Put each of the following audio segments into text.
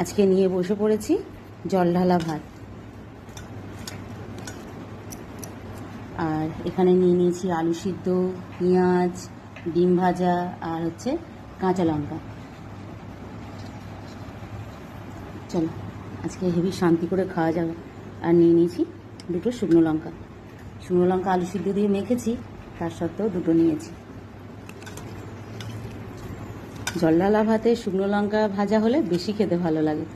আজকে নিয়ে বসে পড়েছি জল ঢালা ভাত। আর এখানে নিয়ে নিয়েছি আলু সিদ্ধ, পেঁয়াজ, ডিম ভাজা আর হচ্ছে কাঁচা লঙ্কা। চলো আজকে হেভি শান্তি করে খাওয়া যাবে। আর নিয়ে নিয়েছি দুটো শুকনো লঙ্কা। শুকনো লঙ্কা আলু সিদ্ধ দিয়ে মেখেছি, তার সত্ত্বেও দুটো নিয়েছি। জল ঢালা ভাতে শুকনো লঙ্কা ভাজা হলে বেশি খেতে ভালো লাগে।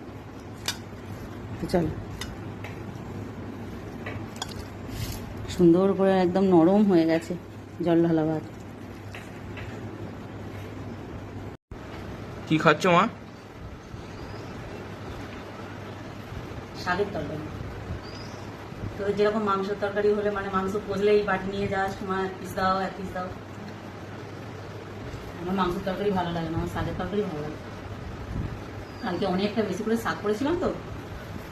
তো চলো, সুন্দর করে একদম নরম হয়ে গেছে জল ঢালা ভাত। কি খাচ্ছ মা? শাকের তরকারি। তো যেরকম মাংসের তরকারি হলে মানে মাংস কষলেই বাটি নিয়ে যাওয়ার সময় পিস দাও, এক পিস দাও। আমার মাংসের তরকারি ভালো লাগে না, আমার শাকের তরকারি ভালো লাগে। কালকে অনেকটা বেশি করে শাক করেছিলাম, তো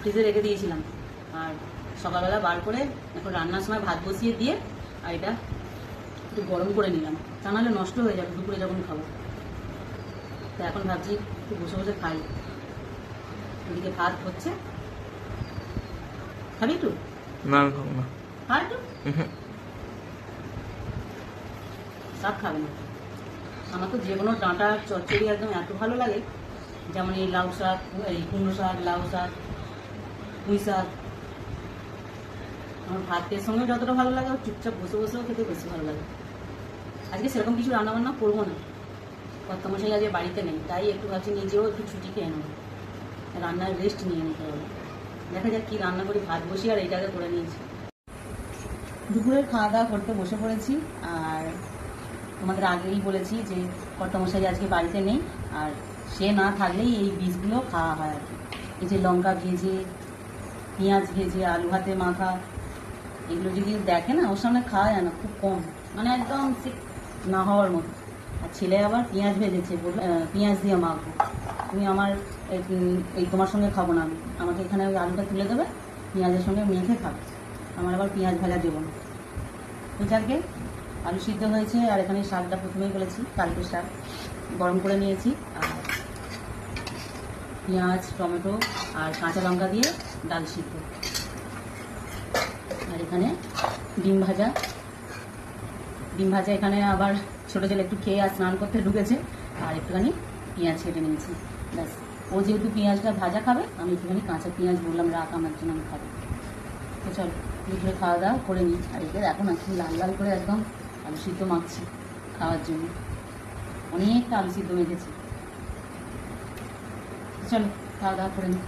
ফ্রিজে রেখে দিয়েছিলাম। আর সকালবেলা বার করে এখন রান্নার সময় ভাত বসিয়ে দিয়ে আর এটা একটু গরম করে নিলাম, তা নাহলে নষ্ট হয়ে যাবে দুপুরে যখন খাবো। তো এখন ভাবছি একটু বসে বসে খাই। এদিকে ভাত হচ্ছে, খাবি একটু? না আমি খাবো না। খা একটু। শাক খাবে না? আমার তো যে কোনো ডাঁটা চচ্চড়ি একদম এত ভালো লাগে, যেমন এই লাউ শাক, এই কুমড়ো শাক, লাউ শাক, পুঁই শাক। আমার ভাতের সঙ্গে যতটা ভালো লাগে, চুপচাপ বসে বসেও খেতে বেশি ভালো লাগে। আজকে সেরকম কিছু রান্নাবান্না করবো না, কর্তামশাই আজকে বাড়িতে নেই, তাই একটু ভাবছি নিজেও একটু ছুটি খেয়ে নেবো, রান্নার রেস্ট নিয়ে নিতে হবে। দেখা যাক কি রান্না করি। ভাত বসি আর এইটাকে করে নিয়েছি। দুপুরের খাওয়া দাওয়া করতে বসে পড়েছি। আর তোমাদের আগেই বলেছি যে কর্তামশাই আজকে বাড়িতে নেই, আর সে না থাকলেই এই বীজগুলো খাওয়া হয় আর কি। এই যে লঙ্কা ভেজে, পেঁয়াজ ভেজে, আলু ভাতে মাখা, এগুলো যদি দেখে না, ওর সামনে খাওয়া যায় না, খুব কম, মানে একদম ঠিক না হওয়ার মতো। আর ছেলে আবার পেঁয়াজ ভেজেছে, পেঁয়াজ দিয়ে মাখবো। তুমি আমার এই তোমার সঙ্গে খাবো না, আমি আমাকে এখানে ওই আলুটা তুলে দেবে, পেঁয়াজের সঙ্গে মেখে খাবে, আমার আবার পেঁয়াজ ভাজা দেবো না। তো যাকে আলু সিদ্ধ হয়েছে, আর এখানে শাকটা প্রথমেই বলেছি কালকে শাক গরম করে নিয়েছি, আর পেঁয়াজ, টমেটো আর কাঁচা লঙ্কা দিয়ে ডাল সিদ্ধ। আর এখানে ডিম ভাজা। এখানে আবার ছোটো ছেলে একটু খেয়ে আর স্নান করতে ঢুকেছে, আর একটুখানি পেঁয়াজ কেটে নিয়েছি, ব্যাস। ও যেহেতু পেঁয়াজটা ভাজা খাবে, আমি একটুখানি কাঁচা পেঁয়াজ বললাম রাখ, আমার জন্য আমি খাবো। তো চলো দুপুরে খাওয়া দাওয়া করে নিই। আর একে দেখো না কি লাল লাল করে একদম আলু সিদ্ধ মাখছি খাওয়ার জন্য, অনেকটা আলু সিদ্ধ মেখেছি। চলো খাওয়া দাওয়া করে নিই।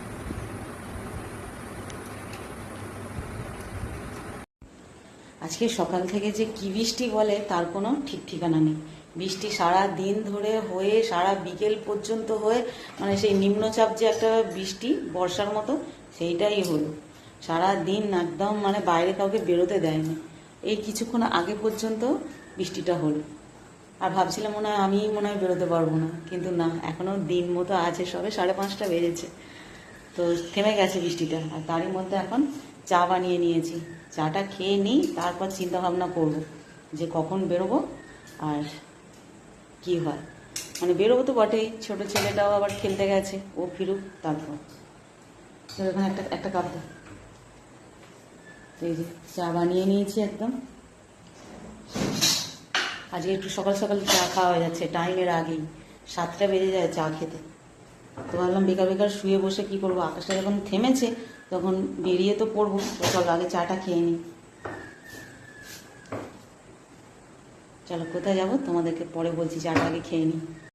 আজকে সকাল থেকে যে কি বৃষ্টি বলে তার কোনো ঠিক ঠিকানা নেই। বৃষ্টি সারা দিন ধরে হয়ে, সারা বিকেল পর্যন্ত হয়ে, মানে সেই নিম্নচাপ যে একটা বৃষ্টি বর্ষার মতো, সেইটাই হলো সারা দিন। একদম মানে বাইরে কাউকে বেরোতে দেয়নি। এই কিছুক্ষণ আগে পর্যন্ত বৃষ্টিটা হলো, আর ভাবছিলাম আমি মনে হয় বেরোতে পারবো না, কিন্তু না, এখনও দিন মতো আছে, সবে 5:30 বেজেছে। তো থেমে গেছে বৃষ্টিটা। আর তারই মধ্যে এখন চা বানিয়ে নিয়েছি, চাটা খেয়ে নিই, তারপর চিন্তা ভাবনা করব যে কখন বেরোবো আর কি হয়। মানে বেরোবো তো বটেই, ছোটো ছেলেটাও আবার খেলতে গেছে, ও ফিরুক তারপর। তো এখানে একটা কাপ দাও। তো এই যে চা বানিয়ে নিয়েছি একদম। আজকে একটু সকাল সকাল চা খাওয়া হয়ে যাচ্ছে, টাইমের আগেই 7টা বেজে যায় চা খেতে। তো ভাবলাম বেকার বেকার শুয়ে বসে কি করবো, আকাশটা যখন থেমেছে তখন বেরিয়ে তো পড়বো, তো চলো আগে চাটা খেয়ে নিই। চলো কোথায় যাবো তোমাদেরকে পরে বলছি, চাটা আগে খেয়ে নিই।